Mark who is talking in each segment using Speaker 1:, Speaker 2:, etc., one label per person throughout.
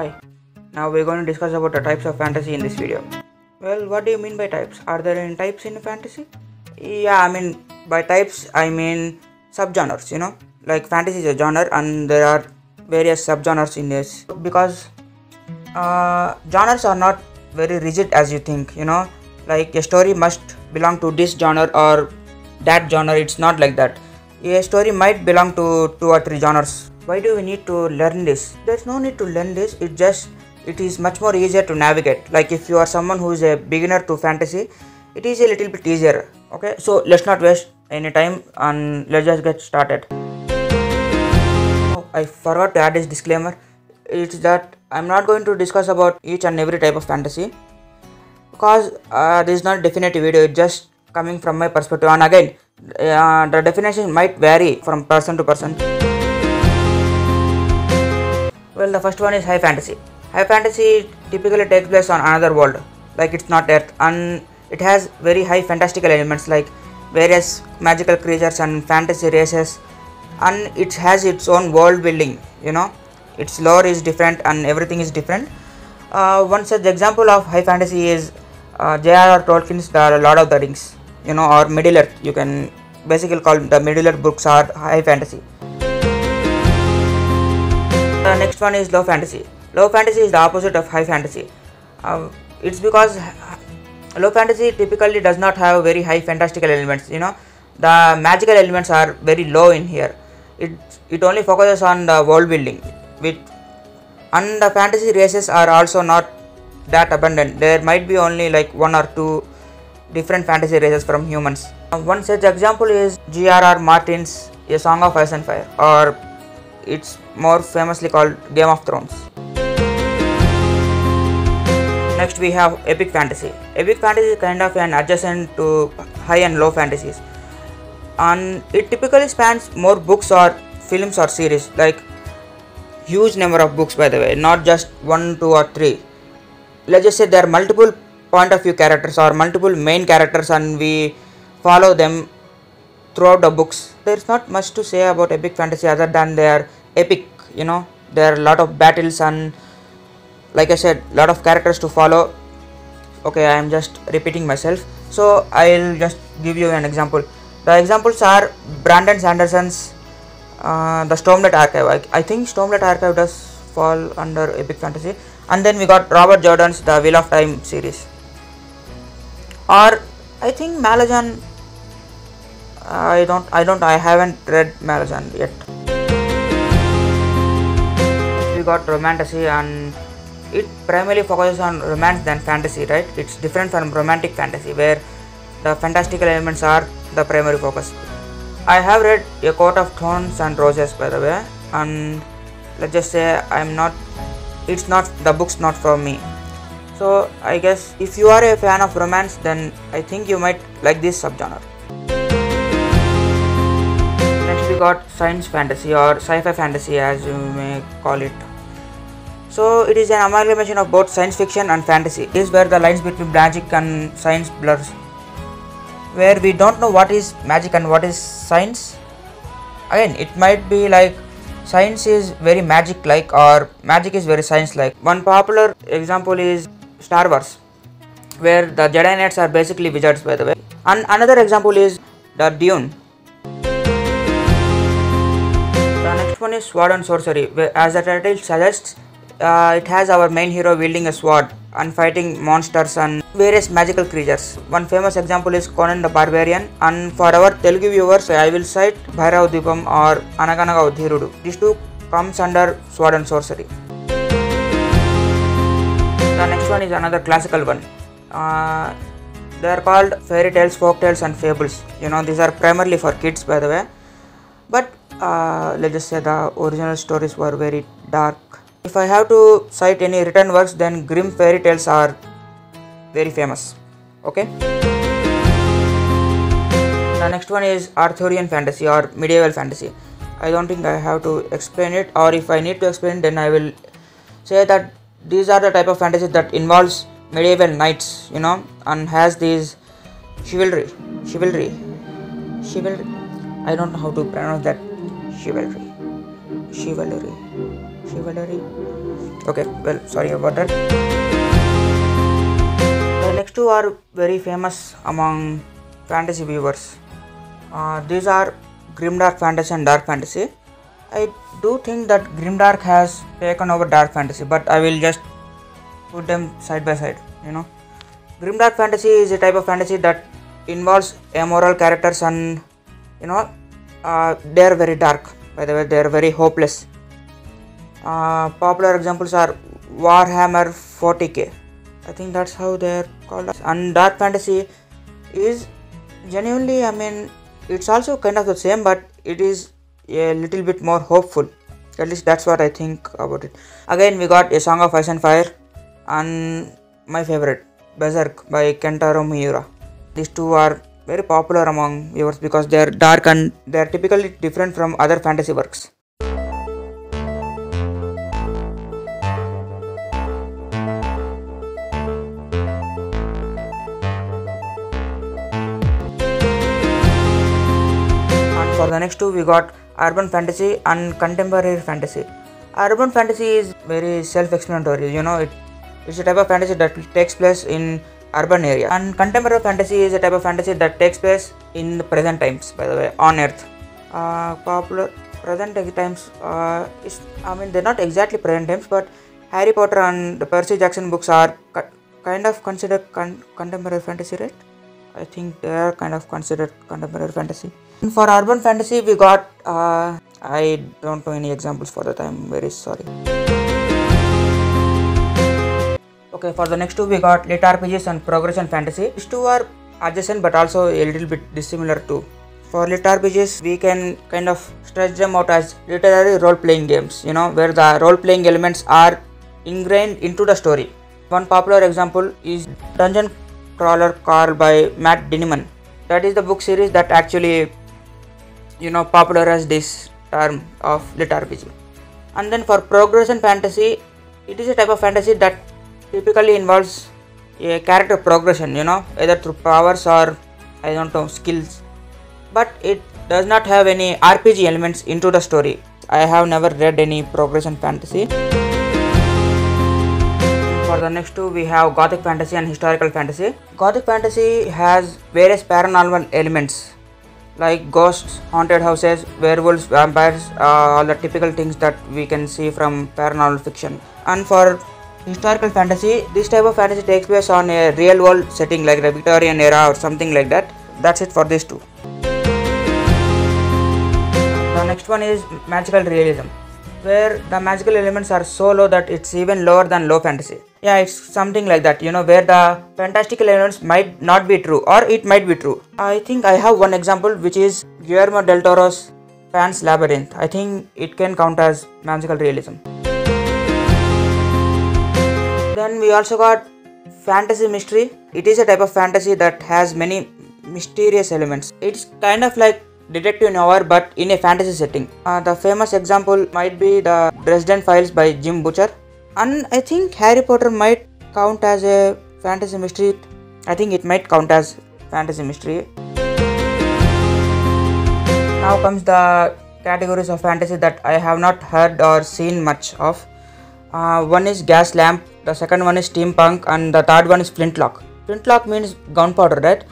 Speaker 1: Hi, now we're going to discuss about the types of fantasy in this video. Well, what do you mean by types? Are there any types in fantasy? Yeah, by types I mean subgenres, like fantasy is a genre and there are various subgenres in this. Because genres are not very rigid as you think, like a story must belong to this genre or that genre. It's not like that. A story might belong to 2 or 3 genres. Why do we need to learn this? There's no need to learn this. It is much more easier to navigate. Like if you are someone who is a beginner to fantasy, it is a little bit easier. Okay, so let's not waste any time and let's just get started. Oh, I forgot to add this disclaimer. It's that I'm not going to discuss about each and every type of fantasy because this is not a definitive video. It's just coming from my perspective, and again the definition might vary from person to person. Well, the first one is high fantasy. High fantasy typically takes place on another world, like it's not Earth, and it has very high fantastical elements like various magical creatures and fantasy races, and it has its own world building. Its lore is different and everything is different. One such example of high fantasy is J.R.R. Tolkien's The Lord of the Rings, or Middle Earth. You can basically call the Middle Earth books are high fantasy. The next one is low fantasy. Low fantasy is the opposite of high fantasy. It's because low fantasy typically does not have very high fantastical elements. The magical elements are very low in here. It only focuses on the world building. And the fantasy races are also not that abundant. There might be only like 1 or 2 different fantasy races from humans. One such example is G.R.R. Martin's A Song of Ice and Fire, or it's more famously called Game of Thrones. Next we have epic fantasy. Epic fantasy is kind of an adjacent to high and low fantasies, and it typically spans more books or films or series, like huge number of books, by the way, not just 1, 2 or 3. Let's just say there are multiple point of view characters or multiple main characters and we follow them throughout the books. There's not much to say about epic fantasy other than they are epic. There are a lot of battles and, like I said, lot of characters to follow. Okay, I am just repeating myself, so I'll just give you an example. The examples are Brandon Sanderson's the Stormlight Archive. I think Stormlight Archive does fall under epic fantasy. And then we got Robert Jordan's The Wheel of Time series, or I think Malajan. I haven't read Malajan yet. We got romantasy, and it primarily focuses on romance than fantasy, right? It's different from romantic fantasy where the fantastical elements are the primary focus. I have read A Court of Thorns and Roses, by the way, and let's just say the book's not for me. So I guess if you are a fan of romance, then I think you might like this subgenre. Next we got science fantasy or sci-fi fantasy, as you may call it. So it is an amalgamation of both science fiction and fantasy. This is where the lines between magic and science blurs, where we don't know what is magic and what is science. Again, it might be like science is very magic like or magic is very science like. One popular example is Star Wars, where the Jedi Knights are basically wizards, by the way. And another example is the Dune. The next one is sword and sorcery, where, as the title suggests, it has our main hero wielding a sword and fighting monsters and various magical creatures. One famous example is Conan the Barbarian, and for our Telugu viewers I will cite Bhairav Dipam or Anaganaga Udhirudu. These two comes under sword and sorcery. The next one is another classical one. They are called fairy tales, folk tales and fables. These are primarily for kids, by the way, but let's just say the original stories were very dark. If I have to cite any written works, then Grimm fairy tales are very famous. Okay. The next one is Arthurian fantasy or medieval fantasy. I don't think I have to explain it, or if I need to explain, then I will say that these are the type of fantasy that involves medieval knights, and has these chivalry. I don't know how to pronounce that. Chivalry. chivalry. Okay, well, sorry about that. The next two are very famous among fantasy viewers. These are grimdark fantasy and dark fantasy. I do think that grimdark has taken over dark fantasy, but I will just put them side by side. Grimdark fantasy is a type of fantasy that involves amoral characters, and they are very dark. By the way, they are very hopeless. Popular examples are Warhammer 40k. I think that's how they are called. And dark fantasy is genuinely, it's also kind of the same, but it is a little bit more hopeful. At least that's what I think about it. Again, we got A Song of Ice and Fire and my favorite, Berserk by Kentaro Miura. These two are very popular among viewers because they are dark and they are typically different from other fantasy works. And for the next two, we got urban fantasy and contemporary fantasy. Urban fantasy is very self-explanatory. It's a type of fantasy that takes place in urban area, and contemporary fantasy is a type of fantasy that takes place in the present times, by the way, on Earth. Popular present times they're not exactly present times, but Harry Potter and the Percy Jackson books are kind of considered contemporary fantasy, right? I think they are kind of considered contemporary fantasy. And for urban fantasy, we got I don't know any examples for that. I'm very sorry. Okay, for the next two, we got lit RPGs and progression fantasy. These two are adjacent but also a little bit dissimilar too. For lit RPGs, we can kind of stretch them out as literary role-playing games, where the role-playing elements are ingrained into the story. One popular example is Dungeon Crawler Carl by Matt Dinniman. That is the book series that actually, popularized this term of lit RPG. And then for progression fantasy, it is a type of fantasy that typically involves a character progression, either through powers or skills, but it does not have any RPG elements into the story. I have never read any progression fantasy. For the next two, we have gothic fantasy and historical fantasy. Gothic fantasy has various paranormal elements like ghosts, haunted houses, werewolves, vampires, all the typical things that we can see from paranormal fiction. And for historical fantasy, this type of fantasy takes place on a real world setting like the Victorian era or something like that. That's it for these two. The next one is magical realism, where the magical elements are so low that it's even lower than low fantasy. Yeah, it's something like that, where the fantastical elements might not be true or it might be true. I think I have one example, which is Guillermo del Toro's Pan's Labyrinth. I think it can count as magical realism. Then we also got fantasy mystery. It is a type of fantasy that has many mysterious elements. It's kind of like detective noir but in a fantasy setting. The famous example might be the Dresden Files by Jim Butcher. And I think Harry Potter might count as a fantasy mystery. I think it might count as fantasy mystery. Now comes the categories of fantasy that I have not heard or seen much of. One is gas lamp, the second one is steampunk, and the third one is flintlock. Flintlock means gunpowder, right?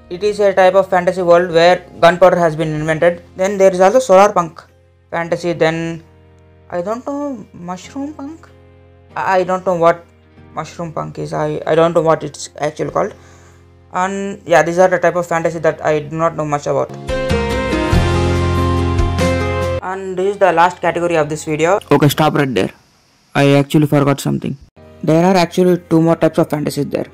Speaker 1: It is a type of fantasy world where gunpowder has been invented. Then there is also solar punk fantasy. Then I don't know, mushroom punk. I don't know what mushroom punk is. I don't know what it's actually called. And yeah, these are the type of fantasy that I do not know much about. And this is the last category of this video. Okay, stop right there. I actually forgot something. There are actually two more types of fantasies there.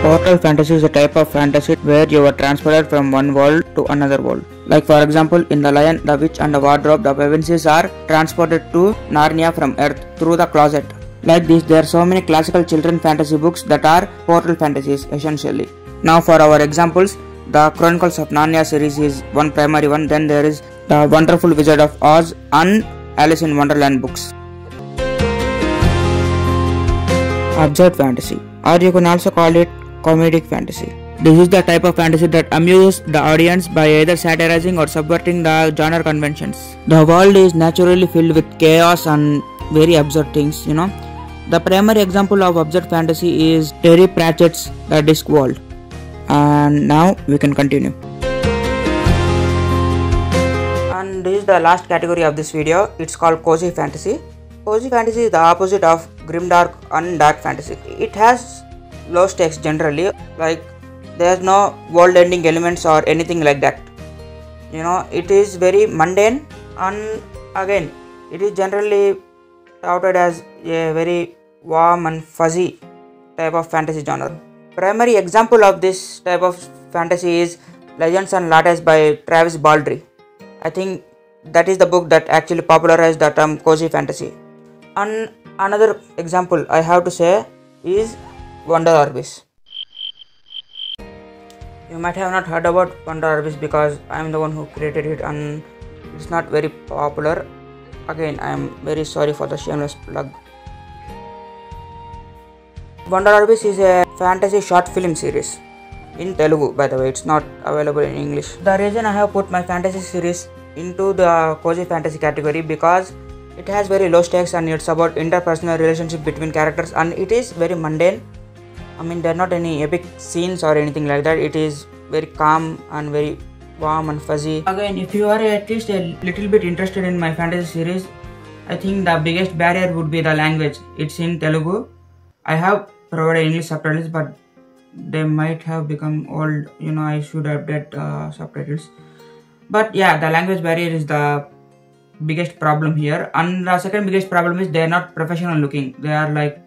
Speaker 1: Portal fantasy is a type of fantasy where you are transported from one world to another world. Like for example, in The Lion, the Witch and the Wardrobe, the Pevensies are transported to Narnia from Earth through the closet. Like this, there are so many classical children fantasy books that are portal fantasies essentially. Now for our examples, the Chronicles of Narnia series is one primary one. Then there is the Wonderful Wizard of Oz and Alice in Wonderland books. Absurd fantasy, or you can also call it comedic fantasy. This is the type of fantasy that amuses the audience by either satirizing or subverting the genre conventions. The world is naturally filled with chaos and very absurd things, The primary example of absurd fantasy is Terry Pratchett's The Discworld. And now we can continue. And this is the last category of this video. It's called cozy fantasy. Cozy fantasy is the opposite of grimdark and dark fantasy. It has low stakes generally, like there's no world ending elements or anything like that. It is very mundane, and again it is generally touted as a very warm and fuzzy type of fantasy genre. Primary example of this type of fantasy is Legends and Lattes by Travis Baldree. I think that is the book that actually popularized the term cozy fantasy. And another example I have to say is ORBIS. You might have not heard about ORBIS because I am the one who created it and it's not very popular. Again, I am very sorry for the shameless plug. ORBIS is a fantasy short film series in Telugu, by the way. It's not available in English. The reason I have put my fantasy series into the cozy fantasy category because it has very low stakes and it's about interpersonal relationship between characters, and it is very mundane. There are not any epic scenes or anything like that. It is very calm and very warm and fuzzy. Again, if you are at least a little bit interested in my fantasy series, I think the biggest barrier would be the language. It's in Telugu. I have provided English subtitles, but they might have become old. I should update subtitles. But yeah, the language barrier is the biggest problem here. And the second biggest problem is they are not professional looking. They are like,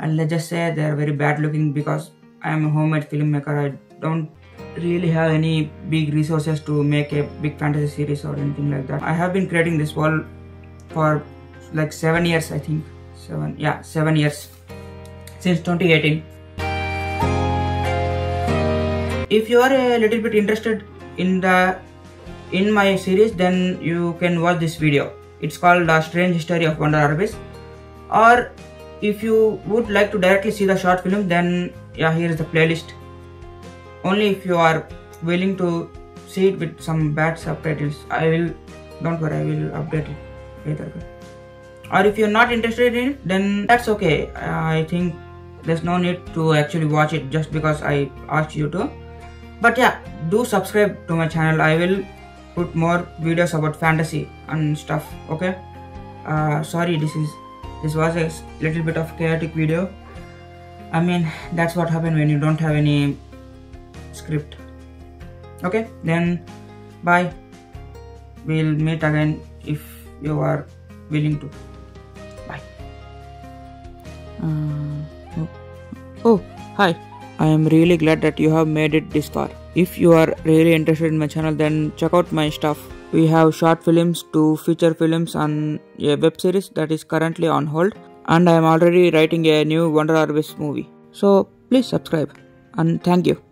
Speaker 1: and let's just say they are very bad looking because I am a homemade filmmaker. I don't really have any big resources to make a big fantasy series or anything like that. I have been creating this world for like 7 years, I think. 7 years. Since 2018. If you are a little bit interested in my series, then you can watch this video. It's called The Strange History of ORBIS. Or if you would like to directly see the short film, then here is the playlist. Only if you are willing to see it with some bad subtitles. Don't worry, I will update it later. Or if you're not interested in it, then that's okay. I think there's no need to actually watch it just because I asked you to. But yeah, do subscribe to my channel. I will put more videos about fantasy and stuff. Okay. Sorry, this was a little bit of chaotic video. That's what happens when you don't have any script. Okay, then bye. We'll meet again if you are willing to. Bye. Oh, hi. I am really glad that you have made it this far. If you are really interested in my channel, then check out my stuff. We have short films, 2 feature films, and a web series that is currently on hold. And I am already writing a new ORBIS movie. So please subscribe and thank you.